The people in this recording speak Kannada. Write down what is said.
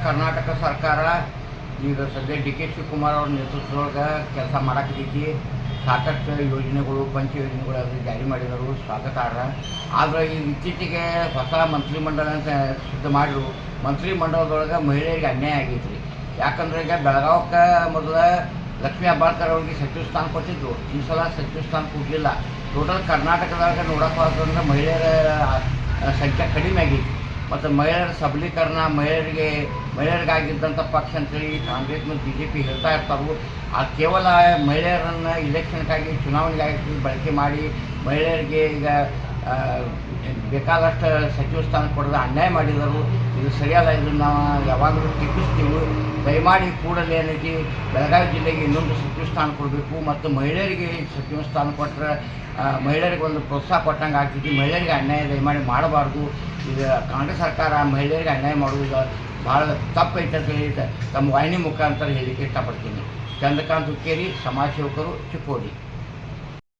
ಕರ್ನಾಟಕ ಸರ್ಕಾರ ಈಗ ಸದ್ಯ ಡಿ ಕೆ ಶಿವಕುಮಾರ್ ಅವ್ರ ನೇತೃತ್ವದೊಳಗೆ ಕೆಲಸ ಮಾಡಾಕತ್ತೈತಿ. ಸಾಕಷ್ಟು ಯೋಜನೆಗಳು ಪಂಚ ಯೋಜನೆಗಳು ಅದು ಜಾರಿ ಮಾಡಿದರು, ಸ್ವಾಗತಾರ್ಹ. ಆದರೆ ಈ ಇತ್ತೀಚೆಗೆ ಹೊಸ ಮಂತ್ರಿಮಂಡಲ ಅಂತ ಸಿದ್ಧ ಮಾಡಿದ್ರು. ಮಂತ್ರಿಮಂಡಲದೊಳಗೆ ಮಹಿಳೆಯರಿಗೆ ಅನ್ಯಾಯ ಆಗೈತೆ ರೀ. ಯಾಕಂದ್ರೆ ಈಗ ಬೆಳಗಾವಕ್ಕೆ ಮೊದಲ ಲಕ್ಷ್ಮೀ ಹೆಬ್ಬಾಳ್ಕರ್ ಅವ್ರಿಗೆ ಸಚಿವ ಸ್ಥಾನ ಕೊಟ್ಟಿದ್ದು, ಈ ಸಲ ಸಚಿವ ಸ್ಥಾನ ಕೊಡಲಿಲ್ಲ. ಟೋಟಲ್ ಕರ್ನಾಟಕದಾಗ ನೋಡೋಕೆ ಹೋದ್ರೆ ಮಹಿಳೆಯರ ಸಂಖ್ಯೆ ಕಡಿಮೆ ಆಗೈತಿ. ಮತ್ತು ಮಹಿಳೆಯರ ಸಬಲೀಕರಣ, ಮಹಿಳೆಯರಿಗಾಗಿದ್ದಂಥ ಪಕ್ಷ ಅಂತೇಳಿ ಕಾಂಗ್ರೆಸ್ ಮತ್ತು BJP ಹೇಳ್ತಾ ಇರ್ತಾರೆ. ಆ ಕೇವಲ ಮಹಿಳೆಯರನ್ನು ಇಲೆಕ್ಷನ್ಗಾಗಿ, ಚುನಾವಣೆಗಾಗಿ ಬಳಕೆ ಮಾಡಿ ಮಹಿಳೆಯರಿಗೆ ಈಗ ಬೇಕಾದಷ್ಟು ಸಚಿವ ಸ್ಥಾನ ಕೊಡೋದು ಅನ್ಯಾಯ ಮಾಡಿದರು. ಇದು ಸರಿಯಲ್ಲ. ಇದನ್ನು ನಾವು ಯಾವಾಗಲೂ ಟೀಕಿಸ್ತೀವಿ. ದಯಮಾಡಿ ಕೂಡಲೇ ಏನೈತಿ ಬೆಳಗಾವಿ ಜಿಲ್ಲೆಗೆ ಇನ್ನೊಂದು ಸಚಿವ ಸ್ಥಾನ ಕೊಡಬೇಕು ಮತ್ತು ಮಹಿಳೆಯರಿಗೆ ಸಚಿವ ಸ್ಥಾನ ಕೊಟ್ಟರೆ ಮಹಿಳೆಯರಿಗೆ ಒಂದು ಪ್ರೋತ್ಸಾಹ ಕೊಟ್ಟಂಗೆ ಆಗ್ತೈತಿ. ಮಹಿಳೆಯರಿಗೆ ಅನ್ಯಾಯ ದಯಮಾಡಿ ಮಾಡಬಾರ್ದು. ಈಗ ಕಾಂಗ್ರೆಸ್ ಸರ್ಕಾರ ಮಹಿಳೆಯರಿಗೆ ಅನ್ಯಾಯ ಮಾಡೋದು ಭಾಳ ತಪ್ಪೈತೆ ಅಂತ ಹೇಳಿ ತಮ್ಮ ವಾಹಿನಿ ಮುಖಾಂತರ ಹೇಳಲಿಕ್ಕೆ ಇಷ್ಟಪಡ್ತೀನಿ. ಚಂದ್ರಕಾಂತ್ ಹುಕ್ಕೇರಿ, ಸಮಾಜ ಸೇವಕರು, ಚಿಕ್ಕೋಡಿ.